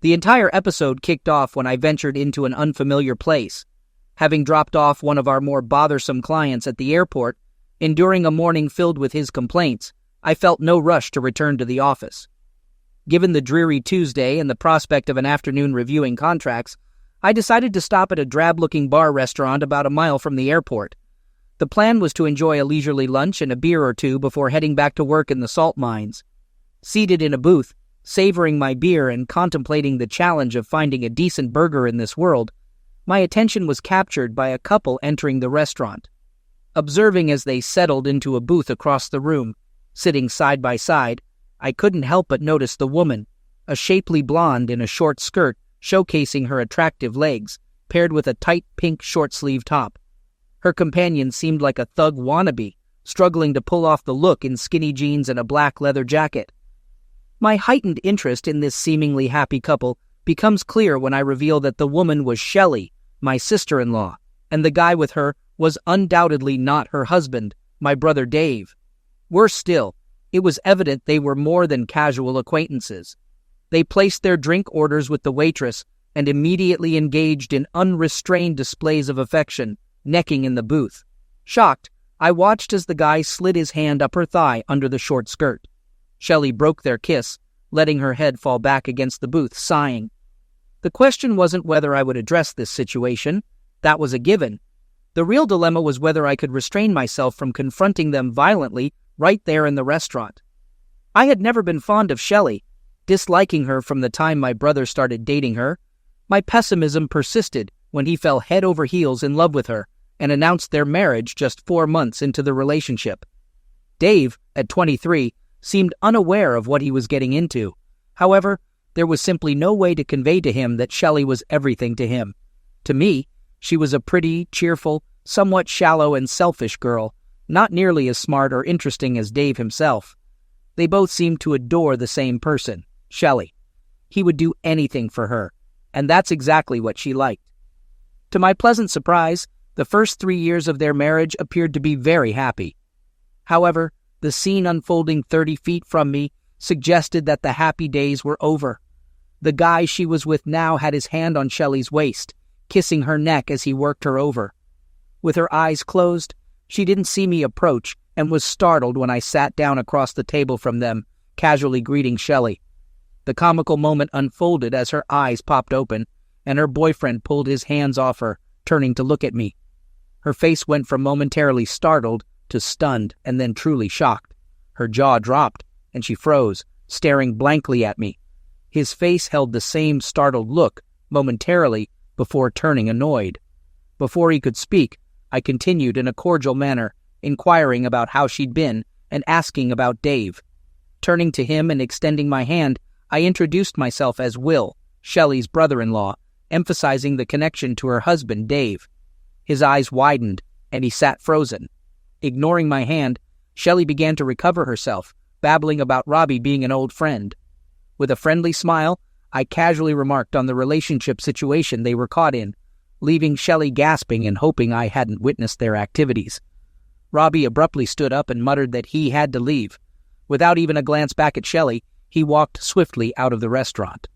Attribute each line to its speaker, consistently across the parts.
Speaker 1: The entire episode kicked off when I ventured into an unfamiliar place. Having dropped off one of our more bothersome clients at the airport, enduring a morning filled with his complaints, I felt no rush to return to the office. Given the dreary Tuesday and the prospect of an afternoon reviewing contracts, I decided to stop at a drab-looking bar restaurant about a mile from the airport. The plan was to enjoy a leisurely lunch and a beer or two before heading back to work in the salt mines. Seated in a booth, savoring my beer and contemplating the challenge of finding a decent burger in this world, my attention was captured by a couple entering the restaurant. Observing as they settled into a booth across the room, sitting side by side, I couldn't help but notice the woman, a shapely blonde in a short skirt showcasing her attractive legs, paired with a tight pink short-sleeve top. Her companion seemed like a thug wannabe, struggling to pull off the look in skinny jeans and a black leather jacket. My heightened interest in this seemingly happy couple becomes clear when I reveal that the woman was Shelley, my sister-in-law, and the guy with her was undoubtedly not her husband, my brother Dave. Worse still, it was evident they were more than casual acquaintances. They placed their drink orders with the waitress and immediately engaged in unrestrained displays of affection, necking in the booth. Shocked, I watched as the guy slid his hand up her thigh under the short skirt. Shelley broke their kiss, letting her head fall back against the booth, sighing. The question wasn't whether I would address this situation. That was a given. The real dilemma was whether I could restrain myself from confronting them violently right there in the restaurant. I had never been fond of Shelley, disliking her from the time my brother started dating her. My pessimism persisted when he fell head over heels in love with her and announced their marriage just 4 months into the relationship. Dave, at 23, seemed unaware of what he was getting into. However, there was simply no way to convey to him that Shelley was everything to him. To me, she was a pretty, cheerful, somewhat shallow and selfish girl, not nearly as smart or interesting as Dave himself. They both seemed to adore the same person, Shelley. He would do anything for her, and that's exactly what she liked. To my pleasant surprise, the first 3 years of their marriage appeared to be very happy. However, the scene unfolding 30 feet from me suggested that the happy days were over. The guy she was with now had his hand on Shelley's waist, kissing her neck as he worked her over. With her eyes closed, she didn't see me approach and was startled when I sat down across the table from them, casually greeting Shelley. The comical moment unfolded as her eyes popped open, and her boyfriend pulled his hands off her, turning to look at me. Her face went from momentarily startled to stunned and then truly shocked. Her jaw dropped, and she froze, staring blankly at me. His face held the same startled look, momentarily, before turning annoyed. Before he could speak, I continued in a cordial manner, inquiring about how she'd been and asking about Dave. Turning to him and extending my hand, I introduced myself as Will, Shelley's brother-in-law, emphasizing the connection to her husband, Dave. His eyes widened, and he sat frozen. Ignoring my hand, Shelley began to recover herself, babbling about Robbie being an old friend. With a friendly smile, I casually remarked on the relationship situation they were caught in, leaving Shelley gasping and hoping I hadn't witnessed their activities. Robbie abruptly stood up and muttered that he had to leave. Without even a glance back at Shelley, he walked swiftly out of the restaurant.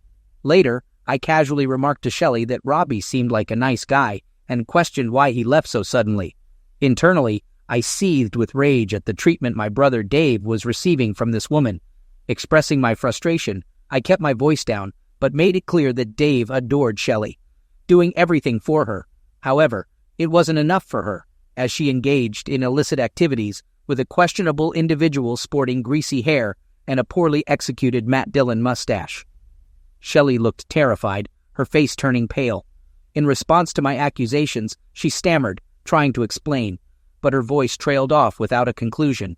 Speaker 1: Later, I casually remarked to Shelley that Robbie seemed like a nice guy and questioned why he left so suddenly. Internally, I seethed with rage at the treatment my brother Dave was receiving from this woman. Expressing my frustration, I kept my voice down, but made it clear that Dave adored Shelley, doing everything for her. However, it wasn't enough for her, as she engaged in illicit activities with a questionable individual sporting greasy hair and a poorly executed Matt Dillon mustache. Shelley looked terrified, her face turning pale. In response to my accusations, she stammered, trying to explain, but her voice trailed off without a conclusion.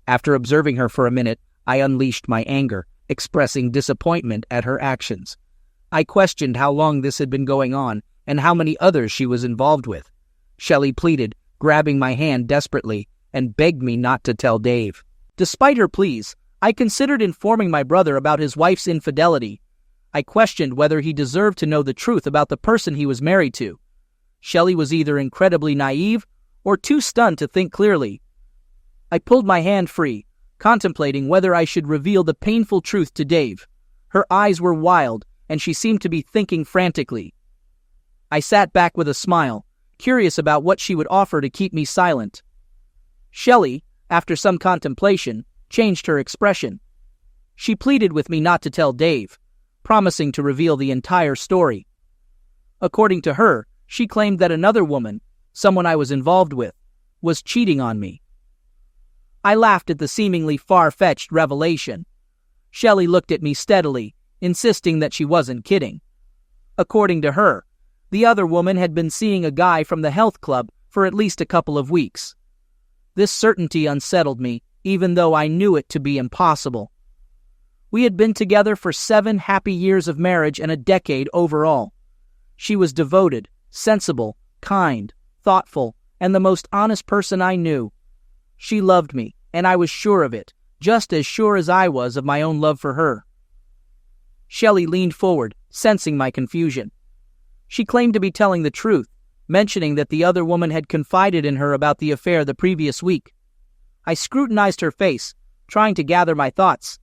Speaker 1: After observing her for a minute, I unleashed my anger, expressing disappointment at her actions. I questioned how long this had been going on and how many others she was involved with. Shelley pleaded, grabbing my hand desperately, and begged me not to tell Dave. Despite her pleas, I considered informing my brother about his wife's infidelity. I questioned whether he deserved to know the truth about the person he was married to. Shelley was either incredibly naive or too stunned to think clearly. I pulled my hand free, contemplating whether I should reveal the painful truth to Dave. Her eyes were wild, and she seemed to be thinking frantically. I sat back with a smile, curious about what she would offer to keep me silent. Shelley, after some contemplation, changed her expression. She pleaded with me not to tell Dave, promising to reveal the entire story. According to her, she claimed that another woman, someone I was involved with, was cheating on me. I laughed at the seemingly far-fetched revelation. Shelley looked at me steadily, insisting that she wasn't kidding. According to her, the other woman had been seeing a guy from the health club for at least a couple of weeks. This certainty unsettled me, even though I knew it to be impossible. We had been together for 7 happy years of marriage and a decade overall. She was devoted, sensible, kind, thoughtful, and the most honest person I knew. She loved me, and I was sure of it, just as sure as I was of my own love for her. Shelley leaned forward, sensing my confusion. She claimed to be telling the truth, mentioning that the other woman had confided in her about the affair the previous week. I scrutinized her face, trying to gather my thoughts.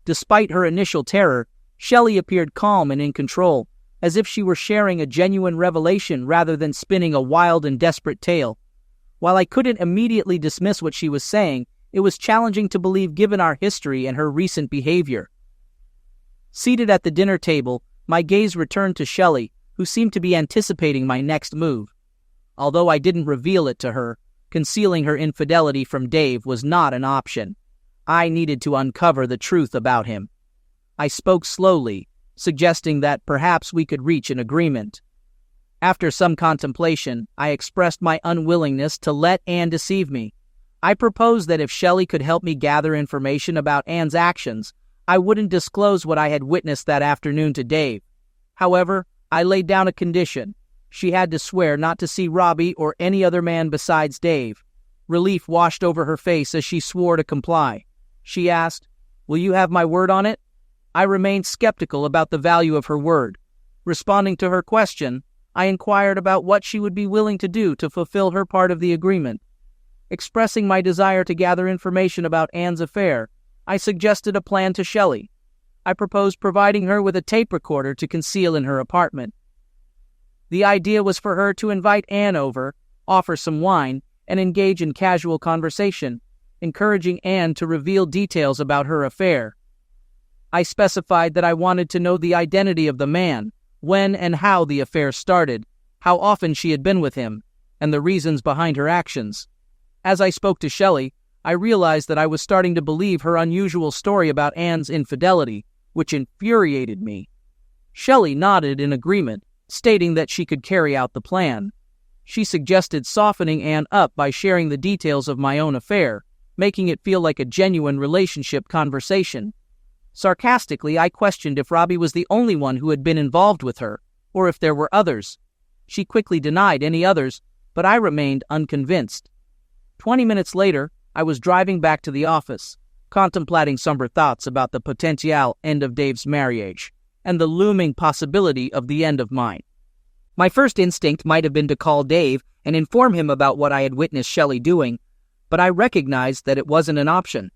Speaker 1: Despite her initial terror, Shelley appeared calm and in control, as if she were sharing a genuine revelation rather than spinning a wild and desperate tale. While I couldn't immediately dismiss what she was saying, it was challenging to believe given our history and her recent behavior. Seated at the dinner table, my gaze returned to Shelley, who seemed to be anticipating my next move. Although I didn't reveal it to her, concealing her infidelity from Dave was not an option. I needed to uncover the truth about him. I spoke slowly, suggesting that perhaps we could reach an agreement. After some contemplation, I expressed my unwillingness to let Anne deceive me. I proposed that if Shelley could help me gather information about Anne's actions, I wouldn't disclose what I had witnessed that afternoon to Dave. However, I laid down a condition. She had to swear not to see Robbie or any other man besides Dave. Relief washed over her face as she swore to comply. She asked, "Will you have my word on it?" I remained skeptical about the value of her word. Responding to her question, I inquired about what she would be willing to do to fulfill her part of the agreement. Expressing my desire to gather information about Anne's affair, I suggested a plan to Shelley. I proposed providing her with a tape recorder to conceal in her apartment. The idea was for her to invite Anne over, offer some wine, and engage in casual conversation, encouraging Anne to reveal details about her affair. I specified that I wanted to know the identity of the man, when and how the affair started, how often she had been with him, and the reasons behind her actions. As I spoke to Shelley, I realized that I was starting to believe her unusual story about Anne's infidelity, which infuriated me. Shelley nodded in agreement, stating that she could carry out the plan. She suggested softening Anne up by sharing the details of my own affair, making it feel like a genuine relationship conversation. Sarcastically, I questioned if Robbie was the only one who had been involved with her, or if there were others. She quickly denied any others, but I remained unconvinced. 20 minutes later, I was driving back to the office, contemplating somber thoughts about the potential end of Dave's marriage, and the looming possibility of the end of mine. My first instinct might have been to call Dave and inform him about what I had witnessed Shelley doing, but I recognized that it wasn't an option.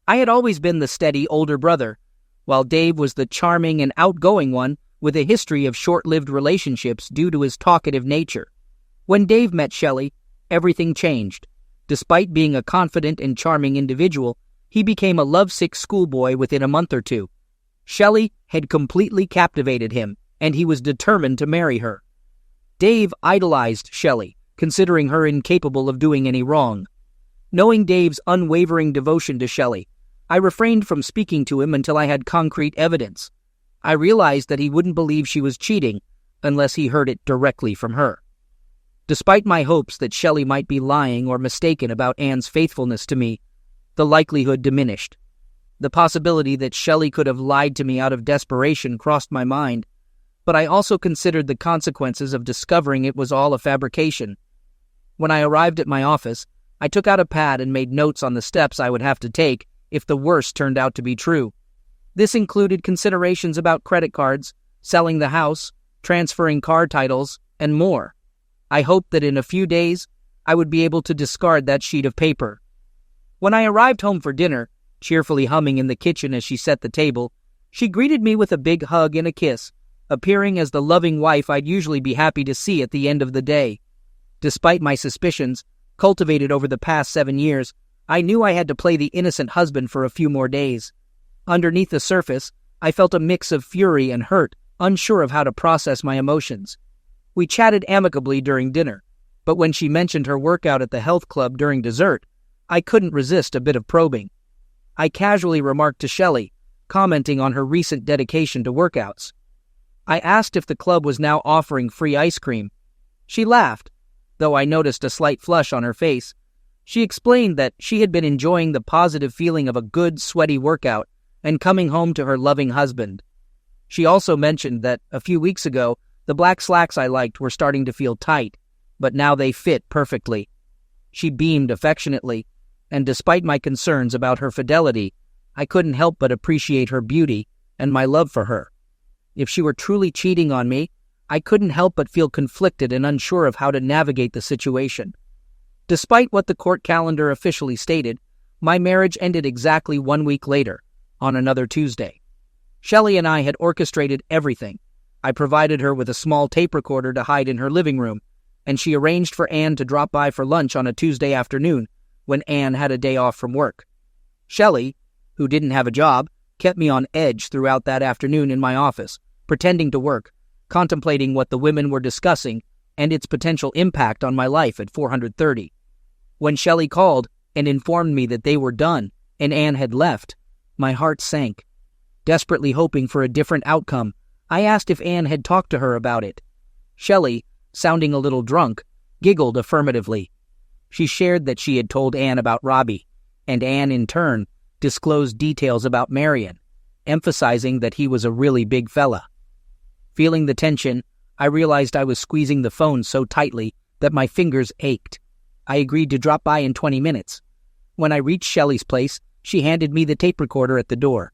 Speaker 1: I had always been the steady older brother, while Dave was the charming and outgoing one with a history of short-lived relationships due to his talkative nature. When Dave met Shelley, everything changed. Despite being a confident and charming individual, he became a lovesick schoolboy within a month or two. Shelley had completely captivated him, and he was determined to marry her. Dave idolized Shelley, considering her incapable of doing any wrong. Knowing Dave's unwavering devotion to Shelley, I refrained from speaking to him until I had concrete evidence. I realized that he wouldn't believe she was cheating unless he heard it directly from her. Despite my hopes that Shelley might be lying or mistaken about Anne's faithfulness to me, the likelihood diminished. The possibility that Shelley could have lied to me out of desperation crossed my mind, but I also considered the consequences of discovering it was all a fabrication. When I arrived at my office, I took out a pad and made notes on the steps I would have to take if the worst turned out to be true. This included considerations about credit cards, selling the house, transferring car titles, and more. I hoped that in a few days, I would be able to discard that sheet of paper. When I arrived home for dinner, cheerfully humming in the kitchen as she set the table, She greeted me with a big hug and a kiss, appearing as the loving wife I'd usually be happy to see at the end of the day. Despite my suspicions, cultivated over the past 7 years, I knew I had to play the innocent husband for a few more days. Underneath the surface, I felt a mix of fury and hurt, unsure of how to process my emotions. We chatted amicably during dinner, but when she mentioned her workout at the health club during dessert, I couldn't resist a bit of probing. I casually remarked to Shelley, commenting on her recent dedication to workouts. I asked if the club was now offering free ice cream. She laughed, though I noticed a slight flush on her face. She explained that she had been enjoying the positive feeling of a good, sweaty workout and coming home to her loving husband. She also mentioned that a few weeks ago, the black slacks I liked were starting to feel tight, but now they fit perfectly. She beamed affectionately, and despite my concerns about her fidelity, I couldn't help but appreciate her beauty and my love for her. If she were truly cheating on me, I couldn't help but feel conflicted and unsure of how to navigate the situation. Despite what the court calendar officially stated, my marriage ended exactly 1 week later, on another Tuesday. Shelley and I had orchestrated everything. I provided her with a small tape recorder to hide in her living room, and she arranged for Anne to drop by for lunch on a Tuesday afternoon when Anne had a day off from work. Shelley, who didn't have a job, kept me on edge throughout that afternoon in my office, pretending to work, contemplating what the women were discussing and its potential impact on my life at 430. When Shelley called and informed me that they were done and Anne had left, my heart sank. Desperately hoping for a different outcome, I asked if Anne had talked to her about it. Shelley, sounding a little drunk, giggled affirmatively. She shared that she had told Anne about Robbie, and Anne, in turn, disclosed details about Marion, emphasizing that he was a really big fella. Feeling the tension, I realized I was squeezing the phone so tightly that my fingers ached. I agreed to drop by in 20 minutes. When I reached Shelley's place, she handed me the tape recorder at the door.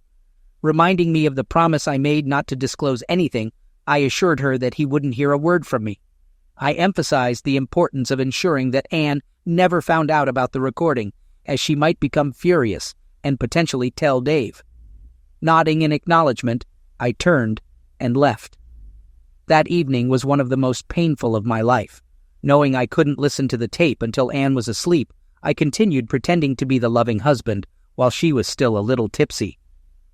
Speaker 1: Reminding me of the promise I made not to disclose anything, I assured her that he wouldn't hear a word from me. I emphasized the importance of ensuring that Anne never found out about the recording, as she might become furious and potentially tell Dave. Nodding in acknowledgement, I turned and left. That evening was one of the most painful of my life. Knowing I couldn't listen to the tape until Anne was asleep, I continued pretending to be the loving husband while she was still a little tipsy.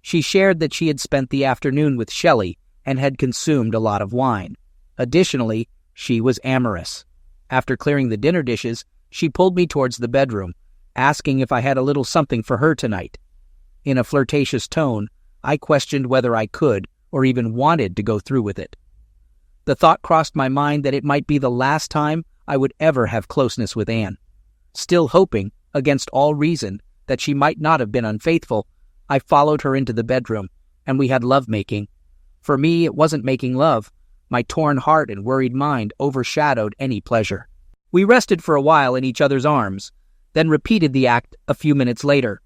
Speaker 1: She shared that she had spent the afternoon with Shelley and had consumed a lot of wine. Additionally, she was amorous. After clearing the dinner dishes, she pulled me towards the bedroom, asking if I had a little something for her tonight. In a flirtatious tone, I questioned whether I could or even wanted to go through with it. The thought crossed my mind that it might be the last time I would ever have closeness with Anne. Still hoping, against all reason, that she might not have been unfaithful, I followed her into the bedroom, and we had lovemaking. For me, it wasn't making love. My torn heart and worried mind overshadowed any pleasure. We rested for a while in each other's arms, then repeated the act a few minutes later.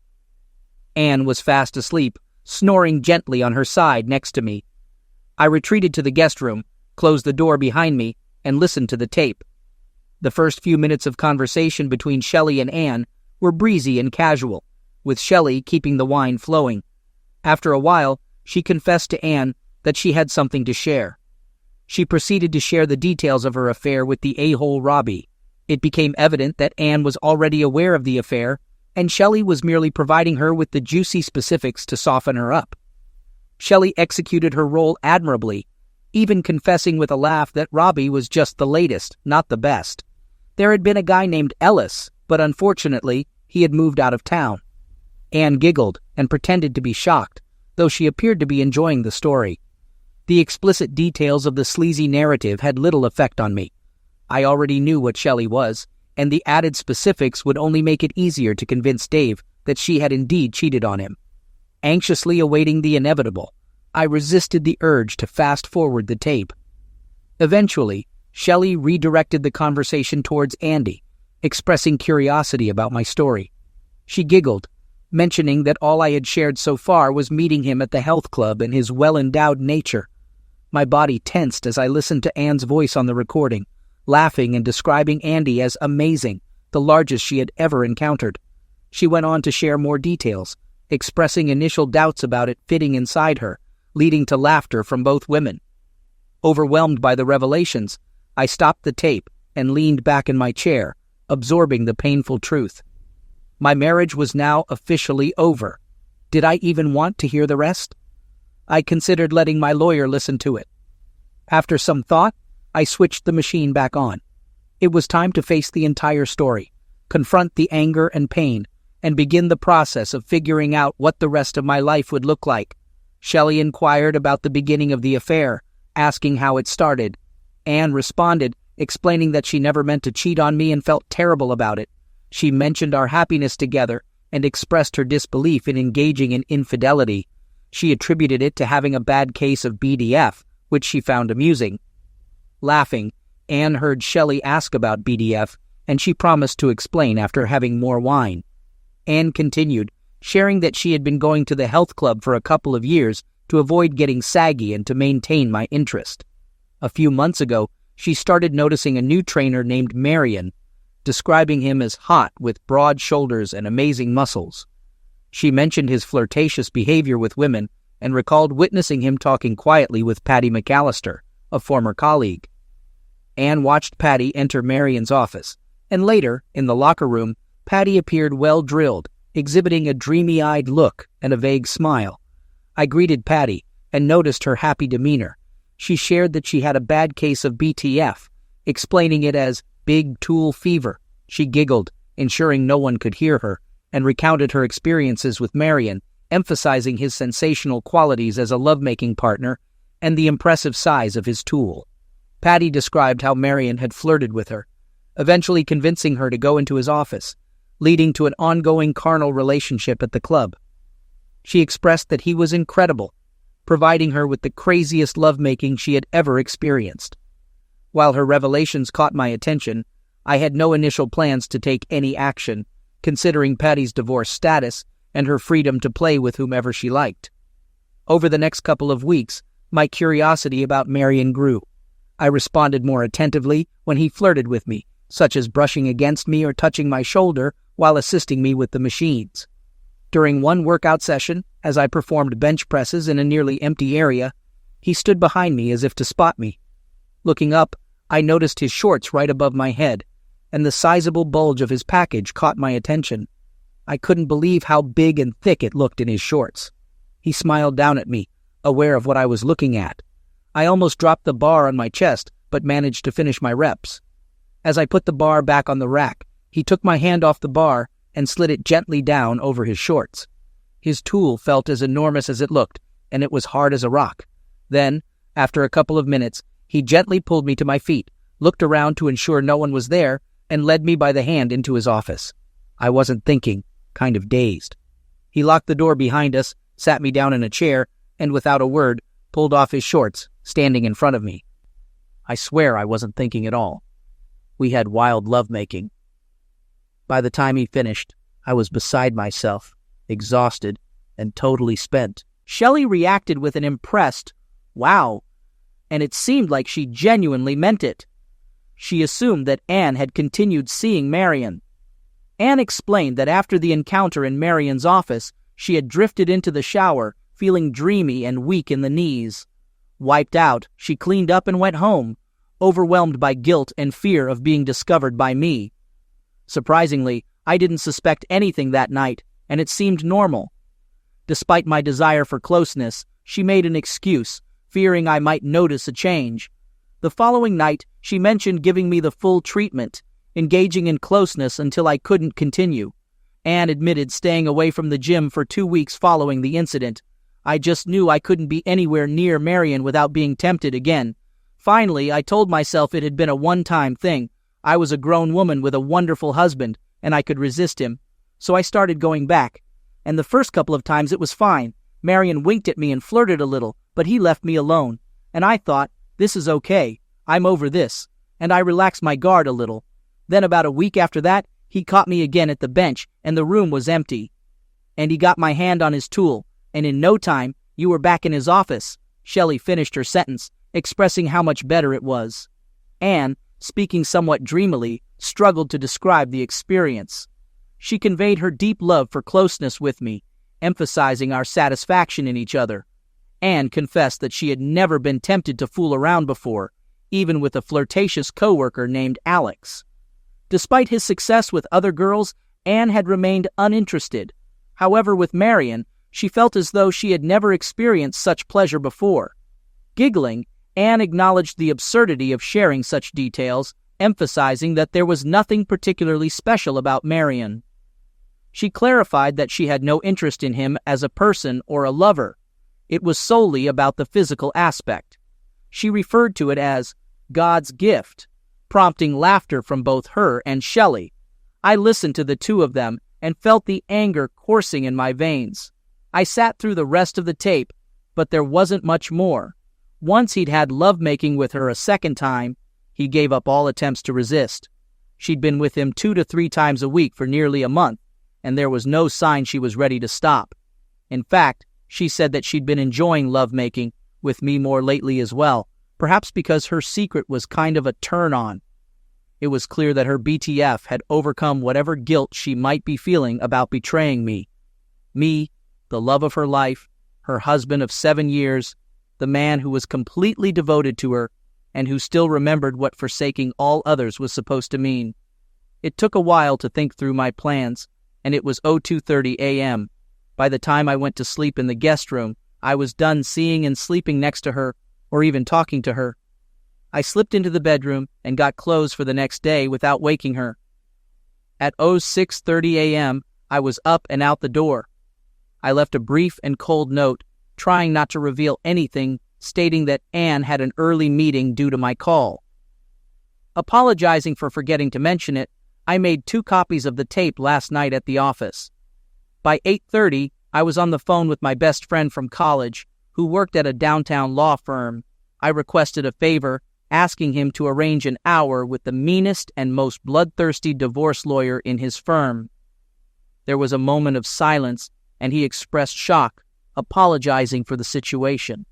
Speaker 1: Anne was fast asleep, snoring gently on her side next to me. I retreated to the guest room, closed the door behind me, and listened to the tape. The first few minutes of conversation between Shelley and Anne were breezy and casual, with Shelley keeping the wine flowing. After a while, she confessed to Anne that she had something to share. She proceeded to share the details of her affair with the a-hole Robbie. It became evident that Anne was already aware of the affair, and Shelley was merely providing her with the juicy specifics to soften her up. Shelley executed her role admirably, even confessing with a laugh that Robbie was just the latest, not the best. There had been a guy named Ellis, but unfortunately, he had moved out of town. Anne giggled and pretended to be shocked, though she appeared to be enjoying the story. The explicit details of the sleazy narrative had little effect on me. I already knew what Shelley was, and the added specifics would only make it easier to convince Dave that she had indeed cheated on him. Anxiously awaiting the inevitable, I resisted the urge to fast-forward the tape. Eventually, Shelley redirected the conversation towards Andy, expressing curiosity about my story. She giggled, mentioning that all I had shared so far was meeting him at the health club and his well-endowed nature. My body tensed as I listened to Anne's voice on the recording, laughing and describing Andy as amazing, the largest she had ever encountered. She went on to share more details, expressing initial doubts about it fitting inside her, leading to laughter from both women. Overwhelmed by the revelations, I stopped the tape and leaned back in my chair, absorbing the painful truth. My marriage was now officially over. Did I even want to hear the rest? I considered letting my lawyer listen to it. After some thought, I switched the machine back on. It was time to face the entire story, confront the anger and pain, and begin the process of figuring out what the rest of my life would look like. Shelley inquired about the beginning of the affair, asking how it started. Anne responded, explaining that she never meant to cheat on me and felt terrible about it. She mentioned our happiness together and expressed her disbelief in engaging in infidelity. She attributed it to having a bad case of BDF, which she found amusing. Laughing, Anne heard Shelley ask about BDF, and she promised to explain after having more wine. Anne continued, sharing that she had been going to the health club for a couple of years to avoid getting saggy and to maintain my interest. A few months ago, she started noticing a new trainer named Marion, describing him as hot with broad shoulders and amazing muscles. She mentioned his flirtatious behavior with women and recalled witnessing him talking quietly with Patty McAllister, a former colleague. Anne watched Patty enter Marion's office, and later, in the locker room, Patty appeared well-drilled, exhibiting a dreamy-eyed look and a vague smile. I greeted Patty and noticed her happy demeanor. She shared that she had a bad case of BTF, explaining it as big tool fever. She giggled, ensuring no one could hear her, and recounted her experiences with Marion, emphasizing his sensational qualities as a lovemaking partner and the impressive size of his tool. Patty described how Marion had flirted with her, eventually convincing her to go into his office, leading to an ongoing carnal relationship at the club. She expressed that he was incredible, providing her with the craziest lovemaking she had ever experienced. While her revelations caught my attention, I had no initial plans to take any action, considering Patty's divorce status and her freedom to play with whomever she liked. Over the next couple of weeks, my curiosity about Marion grew. I responded more attentively when he flirted with me, such as brushing against me or touching my shoulder while assisting me with the machines. During one workout session, as I performed bench presses in a nearly empty area, he stood behind me as if to spot me. Looking up, I noticed his shorts right above my head, and the sizable bulge of his package caught my attention. I couldn't believe how big and thick it looked in his shorts. He smiled down at me, aware of what I was looking at. I almost dropped the bar on my chest, but managed to finish my reps. As I put the bar back on the rack, he took my hand off the bar and slid it gently down over his shorts. His tool felt as enormous as it looked, and it was hard as a rock. Then, after a couple of minutes, he gently pulled me to my feet, looked around to ensure no one was there, and led me by the hand into his office. I wasn't thinking, kind of dazed. He locked the door behind us, sat me down in a chair, and without a word, pulled off his shorts, standing in front of me. I swear I wasn't thinking at all. We had wild lovemaking. By the time he finished, I was beside myself, exhausted, and totally spent. Shelley reacted with an impressed, "Wow," and it seemed like she genuinely meant it. She assumed that Anne had continued seeing Marion. Anne explained that after the encounter in Marion's office, she had drifted into the shower, feeling dreamy and weak in the knees. Wiped out, she cleaned up and went home, overwhelmed by guilt and fear of being discovered by me. Surprisingly, I didn't suspect anything that night, and it seemed normal. Despite my desire for closeness, she made an excuse, fearing I might notice a change. The following night, she mentioned giving me the full treatment, engaging in closeness until I couldn't continue. Anne admitted staying away from the gym for 2 weeks following the incident. I just knew I couldn't be anywhere near Marion without being tempted again. Finally, I told myself it had been a one-time thing. I was a grown woman with a wonderful husband, and I could resist him. So I started going back. And the first couple of times it was fine. Marion winked at me and flirted a little, but he left me alone. And I thought, this is okay. I'm over this. And I relaxed my guard a little. Then about a week after that, he caught me again at the bench, and the room was empty. And he got my hand on his tool, and in no time, you were back in his office. Shelley finished her sentence, expressing how much better it was. Anne, speaking somewhat dreamily, struggled to describe the experience. She conveyed her deep love for closeness with me, emphasizing our satisfaction in each other. Anne confessed that she had never been tempted to fool around before, even with a flirtatious coworker named Alex. Despite his success with other girls, Anne had remained uninterested. However, with Marion, she felt as though she had never experienced such pleasure before. Giggling, Anne acknowledged the absurdity of sharing such details, emphasizing that there was nothing particularly special about Marion. She clarified that she had no interest in him as a person or a lover. It was solely about the physical aspect. She referred to it as God's gift, prompting laughter from both her and Shelley. I listened to the two of them and felt the anger coursing in my veins. I sat through the rest of the tape, but there wasn't much more. Once he'd had lovemaking with her a second time, he gave up all attempts to resist. She'd been with him 2 to 3 times a week for nearly a month, and there was no sign she was ready to stop. In fact, she said that she'd been enjoying lovemaking with me more lately as well, perhaps because her secret was kind of a turn-on. It was clear that her BTF had overcome whatever guilt she might be feeling about betraying me. Me, the love of her life, her husband of 7 years, the man who was completely devoted to her, and who still remembered what forsaking all others was supposed to mean. It took a while to think through my plans, and it was 02:30 a.m. By the time I went to sleep in the guest room, I was done seeing and sleeping next to her, or even talking to her. I slipped into the bedroom and got clothes for the next day without waking her. At 06:30 a.m., I was up and out the door. I left a brief and cold note, trying not to reveal anything, stating that Anne had an early meeting due to my call. Apologizing for forgetting to mention it, I made 2 copies of the tape last night at the office. By 8:30, I was on the phone with my best friend from college, who worked at a downtown law firm. I requested a favor, asking him to arrange an hour with the meanest and most bloodthirsty divorce lawyer in his firm. There was a moment of silence, and he expressed shock, apologizing for the situation.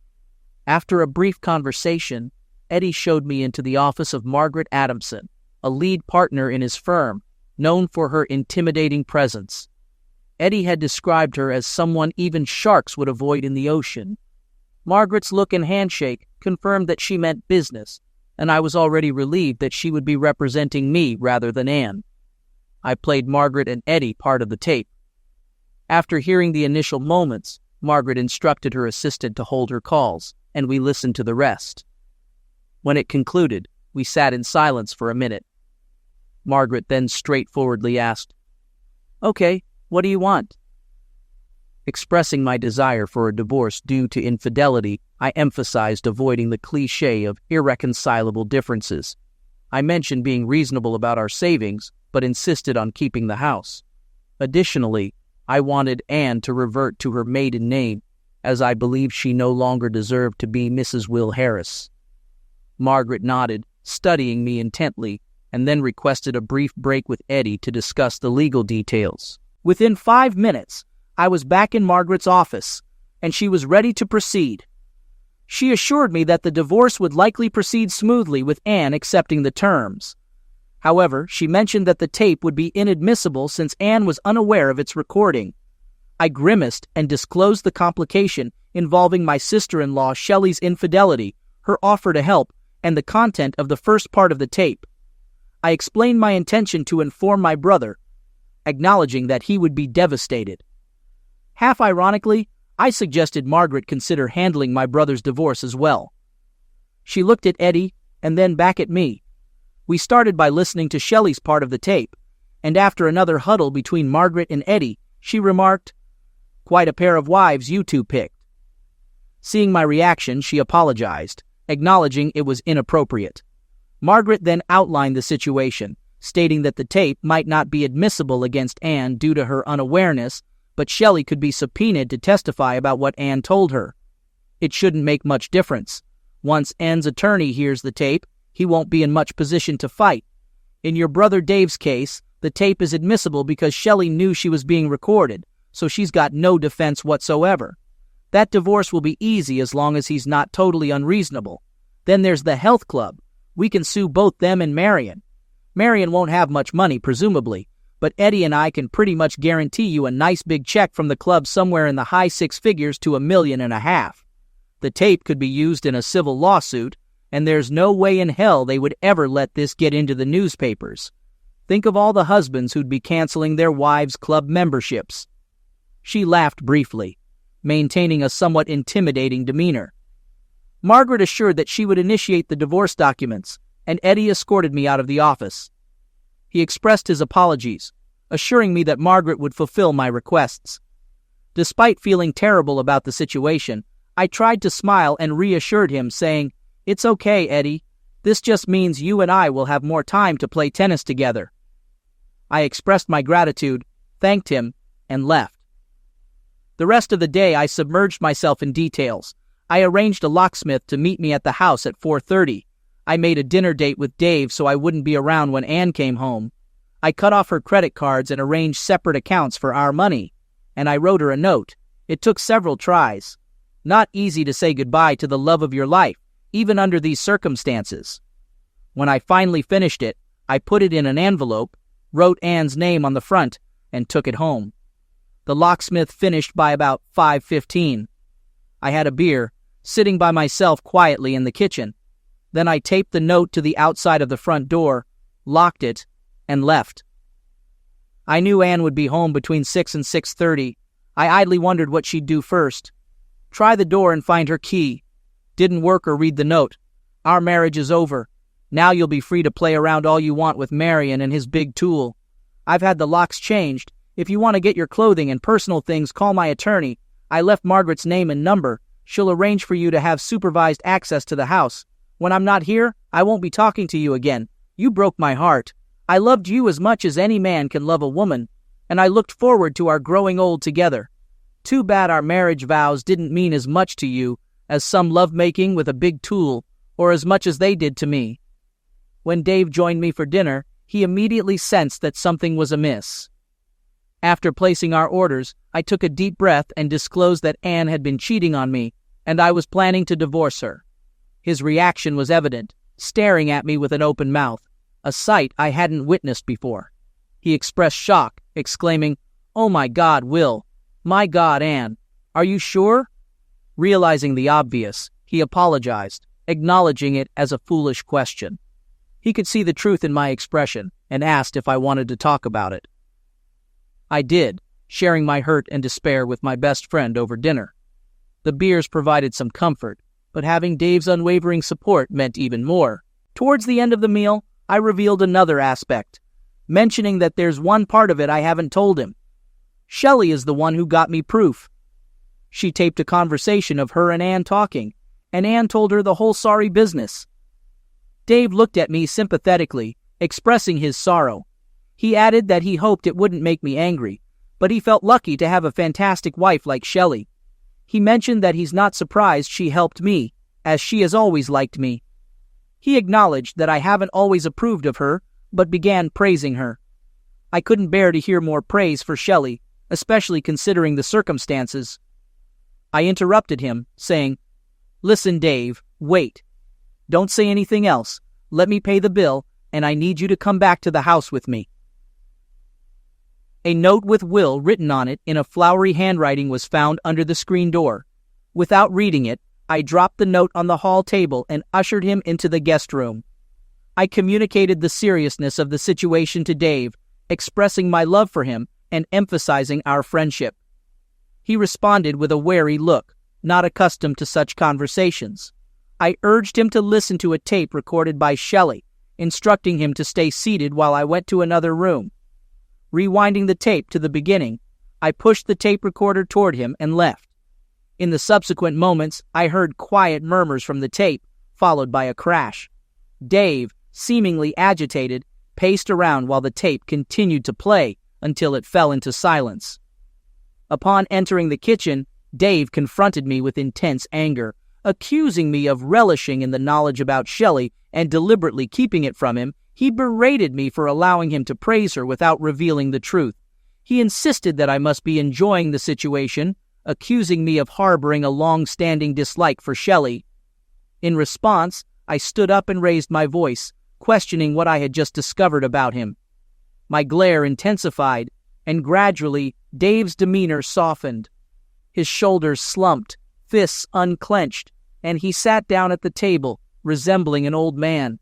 Speaker 1: After a brief conversation, Eddie showed me into the office of Margaret Adamson, a lead partner in his firm, known for her intimidating presence. Eddie had described her as someone even sharks would avoid in the ocean. Margaret's look and handshake confirmed that she meant business, and I was already relieved that she would be representing me rather than Anne. I played Margaret and Eddie part of the tape. After hearing the initial moments, Margaret instructed her assistant to hold her calls, and we listened to the rest. When it concluded, we sat in silence for a minute. Margaret then straightforwardly asked, "Okay, what do you want?" Expressing my desire for a divorce due to infidelity, I emphasized avoiding the cliché of irreconcilable differences. I mentioned being reasonable about our savings, but insisted on keeping the house. Additionally, I wanted Anne to revert to her maiden name, as I believed she no longer deserved to be Mrs. Will Harris. Margaret nodded, studying me intently, and then requested a brief break with Eddie to discuss the legal details. Within 5 minutes, I was back in Margaret's office, and she was ready to proceed. She assured me that the divorce would likely proceed smoothly with Anne accepting the terms. However, she mentioned that the tape would be inadmissible since Anne was unaware of its recording. I grimaced and disclosed the complication involving my sister-in-law Shelley's infidelity, her offer to help, and the content of the first part of the tape. I explained my intention to inform my brother, acknowledging that he would be devastated. Half ironically, I suggested Margaret consider handling my brother's divorce as well. She looked at Eddie and then back at me. We started by listening to Shelley's part of the tape, and after another huddle between Margaret and Eddie, she remarked, "Quite a pair of wives you two picked." Seeing my reaction, she apologized, acknowledging it was inappropriate. Margaret then outlined the situation, stating that the tape might not be admissible against Anne due to her unawareness, but Shelley could be subpoenaed to testify about what Anne told her. It shouldn't make much difference. Once Anne's attorney hears the tape, he won't be in much position to fight. In your brother Dave's case, the tape is admissible because Shelley knew she was being recorded, so she's got no defense whatsoever. That divorce will be easy as long as he's not totally unreasonable. Then there's the health club. We can sue both them and Marion. Marion won't have much money, presumably, but Eddie and I can pretty much guarantee you a nice big check from the club somewhere in the high 6 figures to $1.5 million. The tape could be used in a civil lawsuit, and there's no way in hell they would ever let this get into the newspapers. Think of all the husbands who'd be canceling their wives' club memberships." She laughed briefly, maintaining a somewhat intimidating demeanor. Margaret assured that she would initiate the divorce documents, and Eddie escorted me out of the office. He expressed his apologies, assuring me that Margaret would fulfill my requests. Despite feeling terrible about the situation, I tried to smile and reassured him, saying, "It's okay, Eddie. This just means you and I will have more time to play tennis together." I expressed my gratitude, thanked him, and left. The rest of the day I submerged myself in details. I arranged a locksmith to meet me at the house at 4:30. I made a dinner date with Dave so I wouldn't be around when Anne came home. I cut off her credit cards and arranged separate accounts for our money. And I wrote her a note. It took several tries. Not easy to say goodbye to the love of your life, even under these circumstances. When I finally finished it, I put it in an envelope, wrote Anne's name on the front, and took it home. The locksmith finished by about 5:15. I had a beer, sitting by myself quietly in the kitchen. Then I taped the note to the outside of the front door, locked it, and left. I knew Anne would be home between 6 and 6:30. I idly wondered what she'd do first. Try the door and find her key. Didn't work or read the note. Our marriage is over. Now you'll be free to play around all you want with Marion and his big tool. I've had the locks changed. If you want to get your clothing and personal things, call my attorney. I left Margaret's name and number. She'll arrange for you to have supervised access to the house. When I'm not here, I won't be talking to you again. You broke my heart. I loved you as much as any man can love a woman, and I looked forward to our growing old together. Too bad our marriage vows didn't mean as much to you as some lovemaking with a big tool, or as much as they did to me." When Dave joined me for dinner, he immediately sensed that something was amiss. After placing our orders, I took a deep breath and disclosed that Anne had been cheating on me, and I was planning to divorce her. His reaction was evident, staring at me with an open mouth, a sight I hadn't witnessed before. He expressed shock, exclaiming, "Oh my God, Will! My God, Anne! Are you sure?" Realizing the obvious, he apologized, acknowledging it as a foolish question. He could see the truth in my expression and asked if I wanted to talk about it. I did, sharing my hurt and despair with my best friend over dinner. The beers provided some comfort, but having Dave's unwavering support meant even more. Towards the end of the meal, I revealed another aspect, mentioning that there's one part of it I haven't told him. Shelley is the one who got me proof. She taped a conversation of her and Anne talking, and Anne told her the whole sorry business. Dave looked at me sympathetically, expressing his sorrow. He added that he hoped it wouldn't make me angry, but he felt lucky to have a fantastic wife like Shelley. He mentioned that he's not surprised she helped me, as she has always liked me. He acknowledged that I haven't always approved of her, but began praising her. I couldn't bear to hear more praise for Shelley, especially considering the circumstances. I interrupted him, saying, "Listen, Dave, wait. Don't say anything else. Let me pay the bill, and I need you to come back to the house with me." A note with Will written on it in a flowery handwriting was found under the screen door. Without reading it, I dropped the note on the hall table and ushered him into the guest room. I communicated the seriousness of the situation to Dave, expressing my love for him and emphasizing our friendship. He responded with a wary look, not accustomed to such conversations. I urged him to listen to a tape recorded by Shelley, instructing him to stay seated while I went to another room. Rewinding the tape to the beginning, I pushed the tape recorder toward him and left. In the subsequent moments, I heard quiet murmurs from the tape, followed by a crash. Dave, seemingly agitated, paced around while the tape continued to play until it fell into silence. Upon entering the kitchen, Dave confronted me with intense anger, accusing me of relishing in the knowledge about Shelley and deliberately keeping it from him. He berated me for allowing him to praise her without revealing the truth. He insisted that I must be enjoying the situation, accusing me of harboring a long-standing dislike for Shelley. In response, I stood up and raised my voice, questioning what I had just discovered about him. My glare intensified, and gradually Dave's demeanor softened. His shoulders slumped, fists unclenched, and he sat down at the table, resembling an old man.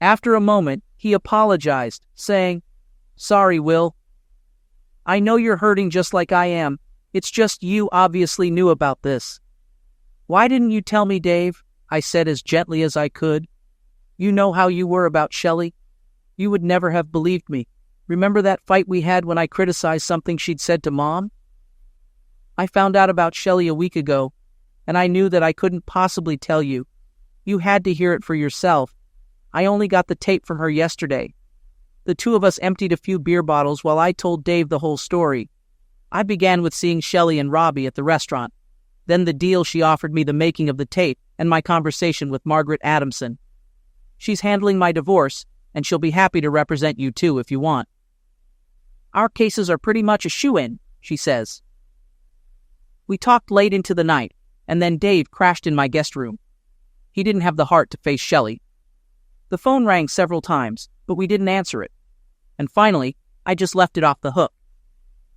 Speaker 1: After a moment, he apologized, saying, "Sorry, Will. I know you're hurting just like I am. It's just you obviously knew about this." "Why didn't you tell me, Dave?" I said as gently as I could. "You know how you were about Shelley. You would never have believed me. Remember that fight we had when I criticized something she'd said to Mom? I found out about Shelley a week ago, and I knew that I couldn't possibly tell you. You had to hear it for yourself. I only got the tape from her yesterday. The two of us emptied a few beer bottles while I told Dave the whole story. I began with seeing Shelley and Robbie at the restaurant, then the deal she offered me, the making of the tape, and my conversation with Margaret Adamson. She's handling my divorce, and she'll be happy to represent you too if you want. Our cases are pretty much a shoo-in, she says. We talked late into the night, and then Dave crashed in my guest room. He didn't have the heart to face Shelley. The phone rang several times, but we didn't answer it. And finally, I just left it off the hook.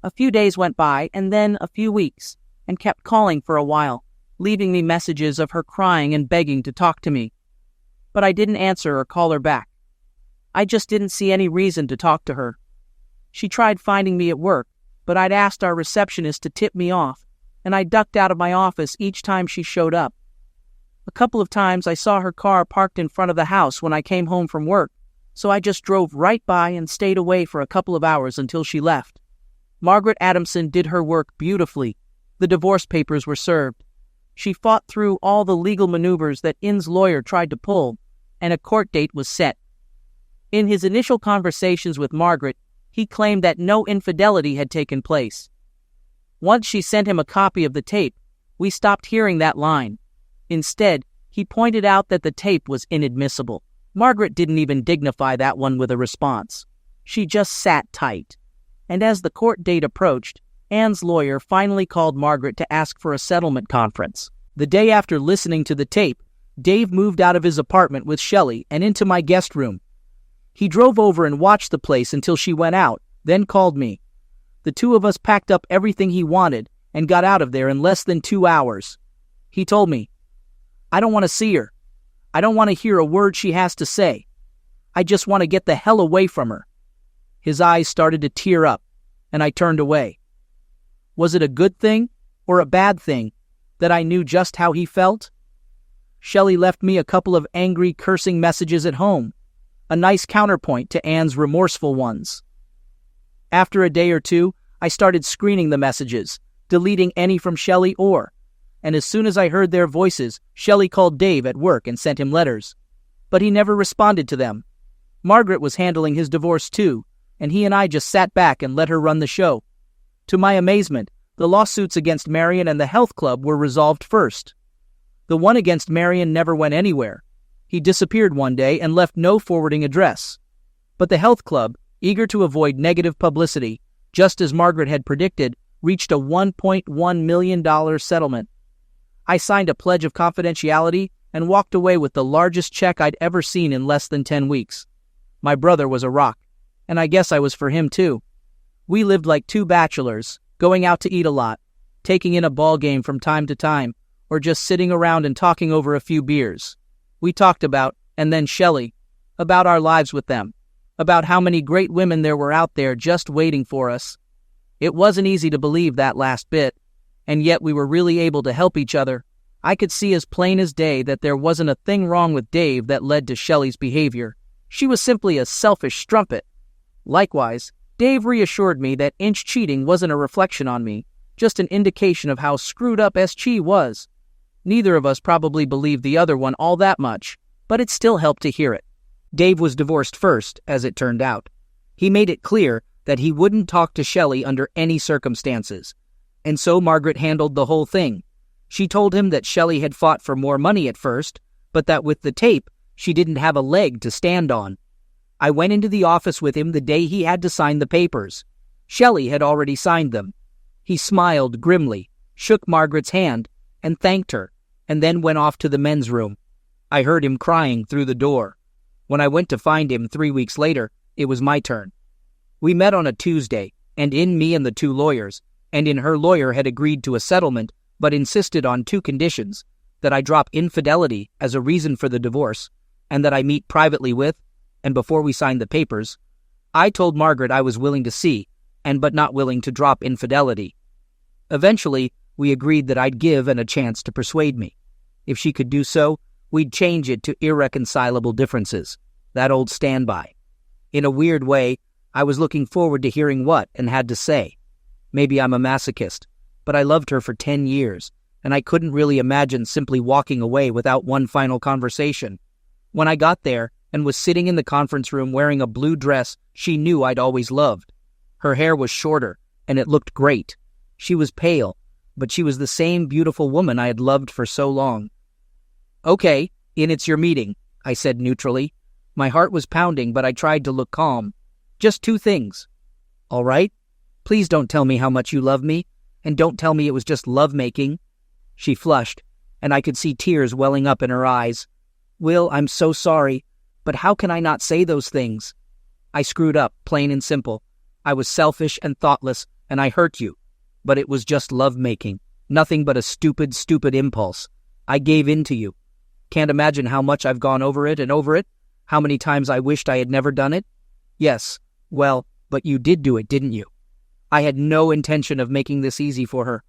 Speaker 1: A few days went by, and then a few weeks, and kept calling for a while, leaving me messages of her crying and begging to talk to me. But I didn't answer or call her back. I just didn't see any reason to talk to her. She tried finding me at work, but I'd asked our receptionist to tip me off, and I ducked out of my office each time she showed up. A couple of times I saw her car parked in front of the house when I came home from work, so I just drove right by and stayed away for a couple of hours until she left. Margaret Adamson did her work beautifully. The divorce papers were served. She fought through all the legal maneuvers that Inn's lawyer tried to pull, and a court date was set. In his initial conversations with Margaret, he claimed that no infidelity had taken place. Once she sent him a copy of the tape, we stopped hearing that line. Instead, he pointed out that the tape was inadmissible. Margaret didn't even dignify that one with a response. She just sat tight. And as the court date approached, Anne's lawyer finally called Margaret to ask for a settlement conference. The day after listening to the tape, Dave moved out of his apartment with Shelley and into my guest room. He drove over and watched the place until she went out, then called me. The two of us packed up everything he wanted and got out of there in less than 2 hours. He told me, "I don't want to see her. I don't want to hear a word she has to say. I just want to get the hell away from her." His eyes started to tear up, and I turned away. Was it a good thing or a bad thing that I knew just how he felt? Shelley left me a couple of angry, cursing messages at home, a nice counterpoint to Anne's remorseful ones. After a day or two, I started screening the messages, deleting any from Shelley and as soon as I heard their voices, Shelley called Dave at work and sent him letters. But he never responded to them. Margaret was handling his divorce too, and he and I just sat back and let her run the show. To my amazement, the lawsuits against Marion and the health club were resolved first. The one against Marion never went anywhere. He disappeared one day and left no forwarding address. But the health club, eager to avoid negative publicity, just as Margaret had predicted, reached a $1.1 million settlement. I signed a pledge of confidentiality and walked away with the largest check I'd ever seen in less than 10 weeks. My brother was a rock, and I guess I was for him too. We lived like two bachelors, going out to eat a lot, taking in a ball game from time to time, or just sitting around and talking over a few beers. We talked about, and then Shelley, about our lives with them, about how many great women there were out there just waiting for us. It wasn't easy to believe that last bit, and yet we were really able to help each other. I could see as plain as day that there wasn't a thing wrong with Dave that led to Shelley's behavior. She was simply a selfish strumpet. Likewise, Dave reassured me that Inch cheating wasn't a reflection on me, just an indication of how screwed up SG was. Neither of us probably believed the other one all that much, but it still helped to hear it. Dave was divorced first, as it turned out. He made it clear that he wouldn't talk to Shelley under any circumstances. And so Margaret handled the whole thing. She told him that Shelley had fought for more money at first, but that with the tape, she didn't have a leg to stand on. I went into the office with him the day he had to sign the papers. Shelley had already signed them. He smiled grimly, shook Margaret's hand, and thanked her, and then went off to the men's room. I heard him crying through the door. When I went to find him 3 weeks later, it was my turn. We met on a Tuesday, and in me and the two lawyers, and in her lawyer had agreed to a settlement but insisted on two conditions: that I drop infidelity as a reason for the divorce, and that I meet privately with, and before we signed the papers. I told Margaret I was willing to see, but not willing to drop infidelity. Eventually, we agreed that I'd give Anne a chance to persuade me. If she could do so, we'd change it to irreconcilable differences, that old standby. In a weird way, I was looking forward to hearing what Anne had to say. Maybe I'm a masochist, but I loved her for 10 years, and I couldn't really imagine simply walking away without one final conversation. When I got there and was sitting in the conference room wearing a blue dress she knew I'd always loved. Her hair was shorter, and it looked great. She was pale, but she was the same beautiful woman I had loved for so long. "Okay, it's your meeting," I said neutrally. My heart was pounding, but I tried to look calm. "Just 2 things. All right? Please don't tell me how much you love me, and don't tell me it was just love-making." She flushed, and I could see tears welling up in her eyes. "Will, I'm so sorry, but how can I not say those things? I screwed up, plain and simple. I was selfish and thoughtless, and I hurt you. But it was just love-making, nothing but a stupid impulse. I gave in to you. Can't imagine how much I've gone over it, how many times I wished I had never done it. Yes, well, but you did do it, didn't you? I had no intention of making this easy for her.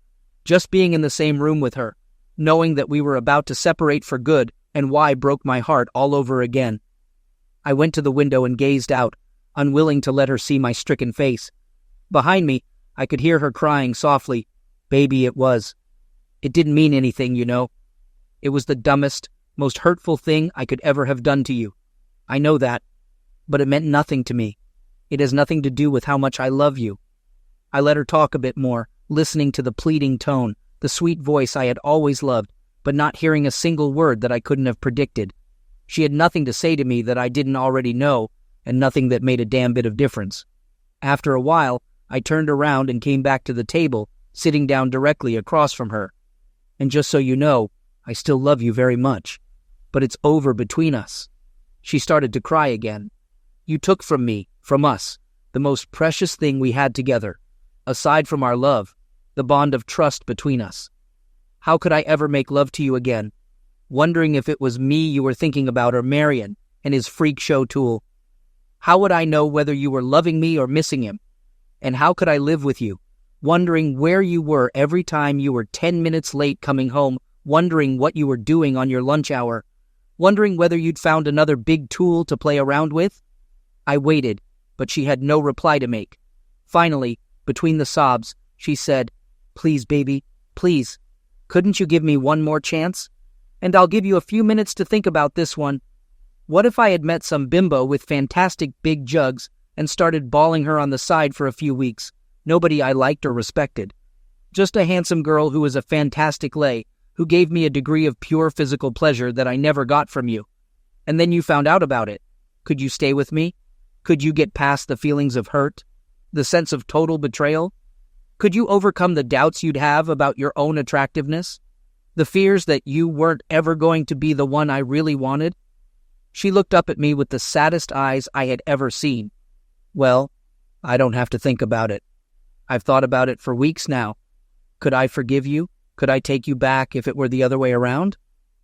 Speaker 1: Just being in the same room with her, knowing that we were about to separate for good, and why broke my heart all over again." I went to the window and gazed out, unwilling to let her see my stricken face. Behind me, I could hear her crying softly. "Baby, it was. It didn't mean anything, you know. It was the dumbest, most hurtful thing I could ever have done to you. I know that, but it meant nothing to me. It has nothing to do with how much I love you." I let her talk a bit more, listening to the pleading tone, the sweet voice I had always loved, but not hearing a single word that I couldn't have predicted. She had nothing to say to me that I didn't already know, and nothing that made a damn bit of difference. After a while, I turned around and came back to the table, sitting down directly across from her. "And just so you know, I still love you very much. But it's over between us." She started to cry again. "You took from me, from us, the most precious thing we had together, aside from our love, the bond of trust between us. How could I ever make love to you again? Wondering if it was me you were thinking about or Marion and his freak show tool. How would I know whether you were loving me or missing him? And how could I live with you, wondering where you were every time you were 10 minutes late coming home, wondering what you were doing on your lunch hour, wondering whether you'd found another big tool to play around with?" I waited, but she had no reply to make. Finally, between the sobs, she said, "Please, baby, please. Couldn't you give me one more chance? And I'll give you a few minutes to think about this one. What if I had met some bimbo with fantastic big jugs and started bawling her on the side for a few weeks, nobody I liked or respected? Just a handsome girl who was a fantastic lay, who gave me a degree of pure physical pleasure that I never got from you. And then you found out about it. Could you stay with me? Could you get past the feelings of hurt? The sense of total betrayal? Could you overcome the doubts you'd have about your own attractiveness? The fears that you weren't ever going to be the one I really wanted?" She looked up at me with the saddest eyes I had ever seen. "Well, I don't have to think about it. I've thought about it for weeks now. Could I forgive you? Could I take you back if it were the other way around?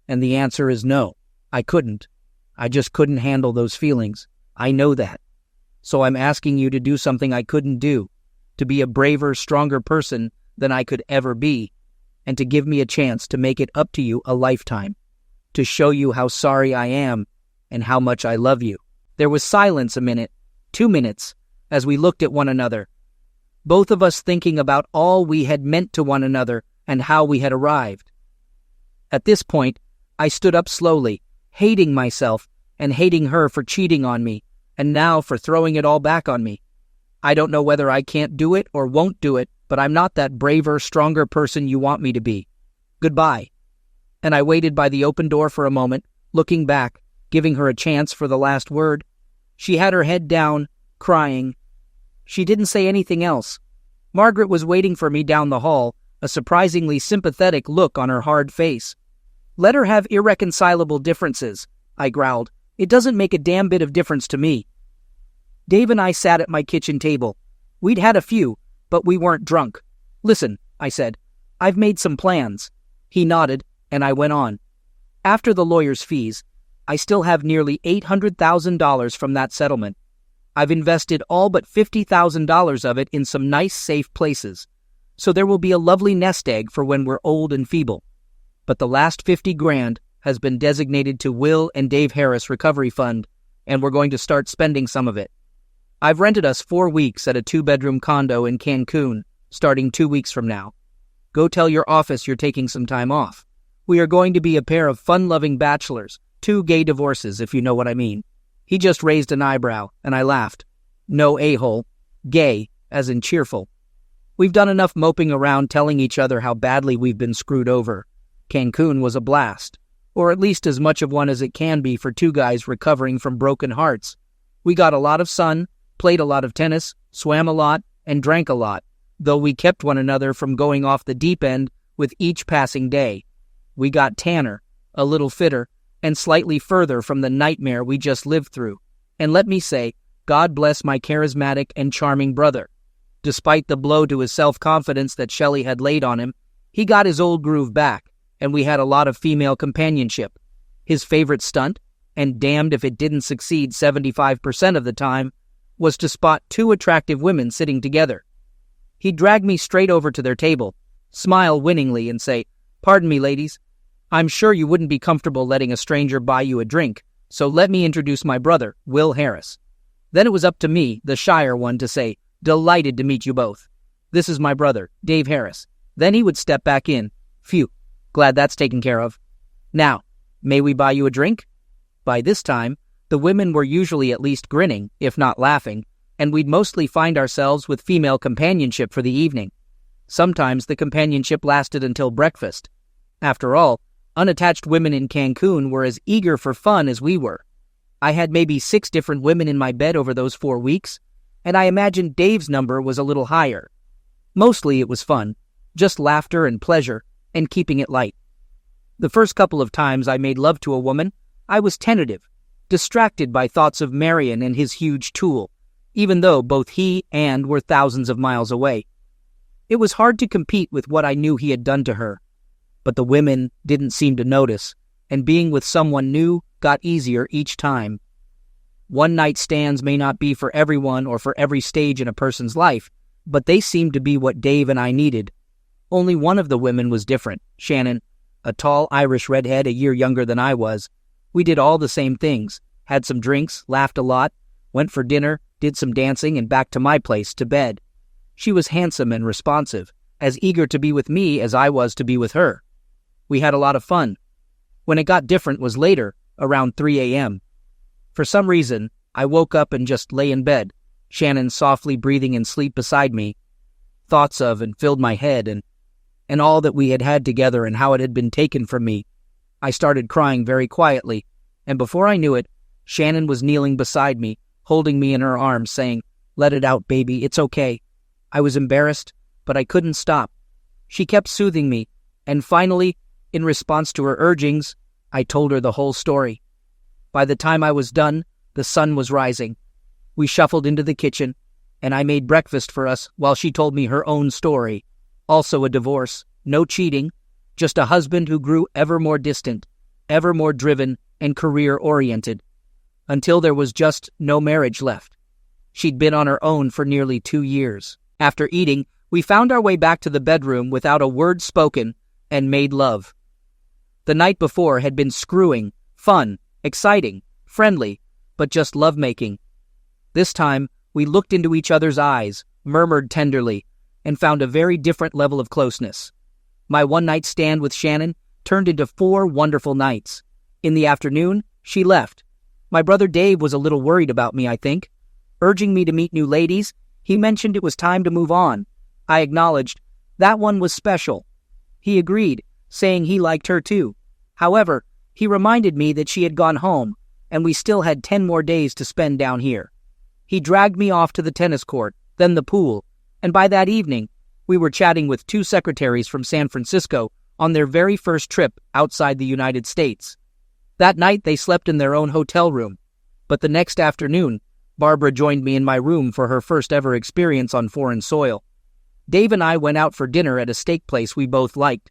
Speaker 1: And the answer is no, I couldn't. I just couldn't handle those feelings. I know that. So I'm asking you to do something I couldn't do, to be a braver, stronger person than I could ever be, and to give me a chance to make it up to you a lifetime, to show you how sorry I am and how much I love you." There was silence a minute, 2 minutes, as we looked at one another, both of us thinking about all we had meant to one another and how we had arrived. At this point, I stood up slowly, hating myself and hating her for cheating on me, and now for throwing it all back on me. I don't know whether I can't do it or won't do it, but I'm not that braver, stronger person you want me to be. Goodbye. And I waited by the open door for a moment, looking back, giving her a chance for the last word. She had her head down, crying. She didn't say anything else. Margaret was waiting for me down the hall, a surprisingly sympathetic look on her hard face. "Let her have irreconcilable differences," I growled. "It doesn't make a damn bit of difference to me." Dave and I sat at my kitchen table. We'd had a few, but we weren't drunk. "Listen," I said, I've made some plans." He nodded, and I went on. "After the lawyer's fees, I still have nearly $800,000 from that settlement. I've invested all but $50,000 of it in some nice, safe places, so there will be a lovely nest egg for when we're old and feeble. But the last 50 grand has been designated to Will and Dave Harris Recovery Fund, and we're going to start spending some of it. I've rented us 4 weeks at a 2-bedroom condo in Cancun, starting 2 weeks from now. Go tell your office you're taking some time off. We are going to be a pair of fun-loving bachelors, 2 gay divorces, if you know what I mean." He just raised an eyebrow, and I laughed. No a-hole. Gay, as in cheerful. We've done enough moping around telling each other how badly we've been screwed over. Cancun was a blast, or at least as much of one as it can be for 2 guys recovering from broken hearts. We got a lot of sun, played a lot of tennis, swam a lot, and drank a lot, though we kept one another from going off the deep end with each passing day. We got tanner, a little fitter, and slightly further from the nightmare we just lived through. And let me say, God bless my charismatic and charming brother. Despite the blow to his self-confidence that Shelley had laid on him, he got his old groove back, and we had a lot of female companionship. His favorite stunt, and damned if it didn't succeed 75% of the time, was to spot 2 attractive women sitting together. He'd drag me straight over to their table, smile winningly, and say, "Pardon me, ladies. I'm sure you wouldn't be comfortable letting a stranger buy you a drink, so let me introduce my brother, Will Harris." Then it was up to me, the shyer one, to say, "Delighted to meet you both. This is my brother, Dave Harris." Then he would step back in. "Phew, glad that's taken care of. Now, may we buy you a drink?" By this time, the women were usually at least grinning, if not laughing, and we'd mostly find ourselves with female companionship for the evening. Sometimes the companionship lasted until breakfast. After all, unattached women in Cancun were as eager for fun as we were. I had maybe 6 different women in my bed over those 4 weeks, and I imagine Dave's number was a little higher. Mostly it was fun, just laughter and pleasure, and keeping it light. The first couple of times I made love to a woman, I was tentative, distracted by thoughts of Marion and his huge tool, even though both he and were thousands of miles away. It was hard to compete with what I knew he had done to her, but the women didn't seem to notice, and being with someone new got easier each time. One-night stands may not be for everyone or for every stage in a person's life, but they seemed to be what Dave and I needed. Only one of the women was different, Shannon, a tall Irish redhead a year younger than I was. We did all the same things, had some drinks, laughed a lot, went for dinner, did some dancing, and back to my place, to bed. She was handsome and responsive, as eager to be with me as I was to be with her. We had a lot of fun. When it got different was later, around 3 a.m. For some reason, I woke up and just lay in bed, Shannon softly breathing in sleep beside me. Thoughts of and filled my head, and all that we had had together and how it had been taken from me. I started crying very quietly, and before I knew it, Shannon was kneeling beside me, holding me in her arms, saying, "Let it out, baby, it's okay." I was embarrassed, but I couldn't stop. She kept soothing me, and finally, in response to her urgings, I told her the whole story. By the time I was done, the sun was rising. We shuffled into the kitchen, and I made breakfast for us while she told me her own story. Also a divorce, no cheating, just a husband who grew ever more distant, ever more driven and career-oriented, until there was just no marriage left. She'd been on her own for nearly 2 years. After eating, we found our way back to the bedroom without a word spoken and made love. The night before had been screwing, fun, exciting, friendly, but just lovemaking. This time, we looked into each other's eyes, murmured tenderly, and found a very different level of closeness. My one-night stand with Shannon turned into 4 wonderful nights. In the afternoon, she left. My brother Dave was a little worried about me, I think. Urging me to meet new ladies, he mentioned it was time to move on. I acknowledged that one was special. He agreed, saying he liked her too. However, he reminded me that she had gone home, and we still had 10 more days to spend down here. He dragged me off to the tennis court, then the pool, and by that evening, we were chatting with 2 secretaries from San Francisco on their very first trip outside the United States. That night, they slept in their own hotel room, but the next afternoon, Barbara joined me in my room for her first ever experience on foreign soil. Dave and I went out for dinner at a steak place we both liked.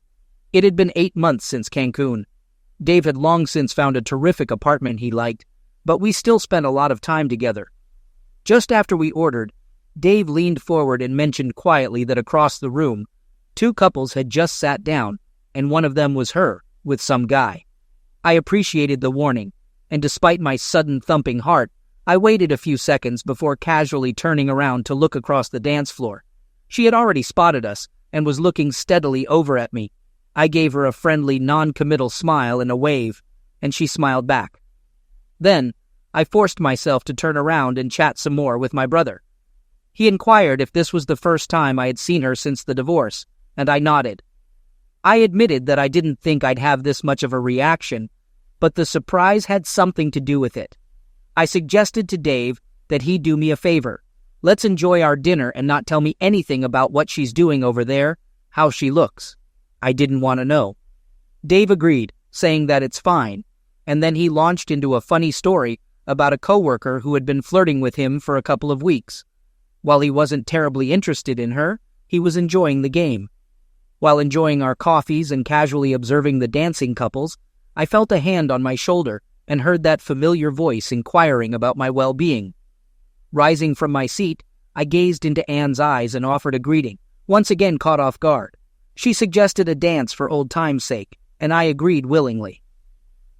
Speaker 1: It had been 8 months since Cancun. Dave had long since found a terrific apartment he liked, but we still spent a lot of time together. Just after we ordered, Dave leaned forward and mentioned quietly that across the room, 2 couples had just sat down, and one of them was her, with some guy. I appreciated the warning, and despite my sudden thumping heart, I waited a few seconds before casually turning around to look across the dance floor. She had already spotted us and was looking steadily over at me. I gave her a friendly, non-committal smile and a wave, and she smiled back. Then, I forced myself to turn around and chat some more with my brother. He inquired if this was the first time I had seen her since the divorce, and I nodded. I admitted that I didn't think I'd have this much of a reaction, but the surprise had something to do with it. I suggested to Dave that he do me a favor. Let's enjoy our dinner and not tell me anything about what she's doing over there, how she looks. I didn't want to know. Dave agreed, saying that it's fine, and then he launched into a funny story about a coworker who had been flirting with him for a couple of weeks. While he wasn't terribly interested in her, he was enjoying the game. While enjoying our coffees and casually observing the dancing couples, I felt a hand on my shoulder and heard that familiar voice inquiring about my well-being. Rising from my seat, I gazed into Anne's eyes and offered a greeting, once again caught off guard. She suggested a dance for old time's sake, and I agreed willingly.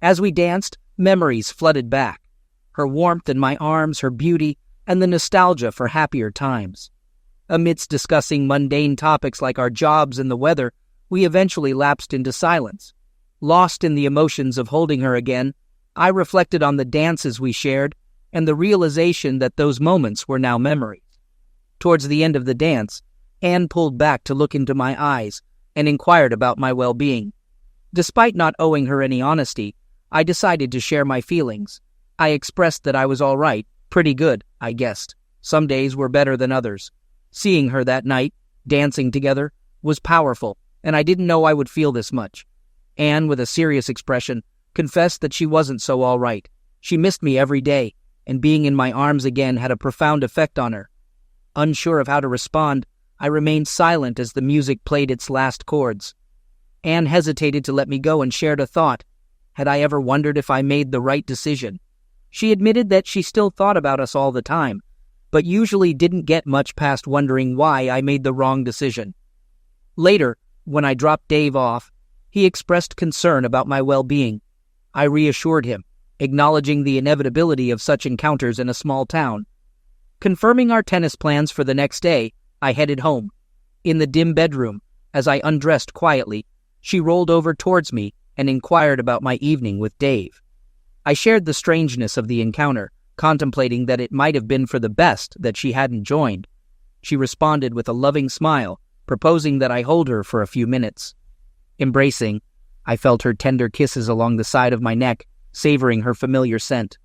Speaker 1: As we danced, memories flooded back. Her warmth in my arms, her beauty, and the nostalgia for happier times. Amidst discussing mundane topics like our jobs and the weather, we eventually lapsed into silence. Lost in the emotions of holding her again, I reflected on the dances we shared and the realization that those moments were now memories. Towards the end of the dance, Anne pulled back to look into my eyes and inquired about my well-being. Despite not owing her any honesty, I decided to share my feelings. I expressed that I was all right, pretty good, I guessed. Some days were better than others. Seeing her that night, dancing together, was powerful, and I didn't know I would feel this much. Anne, with a serious expression, confessed that she wasn't so all right. She missed me every day, and being in my arms again had a profound effect on her. Unsure of how to respond, I remained silent as the music played its last chords. Anne hesitated to let me go and shared a thought. Had I ever wondered if I made the right decision? She admitted that she still thought about us all the time, but usually didn't get much past wondering why I made the wrong decision. Later, when I dropped Dave off, he expressed concern about my well-being. I reassured him, acknowledging the inevitability of such encounters in a small town. Confirming our tennis plans for the next day, I headed home. In the dim bedroom, as I undressed quietly, she rolled over towards me and inquired about my evening with Dave. I shared the strangeness of the encounter, contemplating that it might have been for the best that she hadn't joined. She responded with a loving smile, proposing that I hold her for a few minutes. Embracing, I felt her tender kisses along the side of my neck, savoring her familiar scent.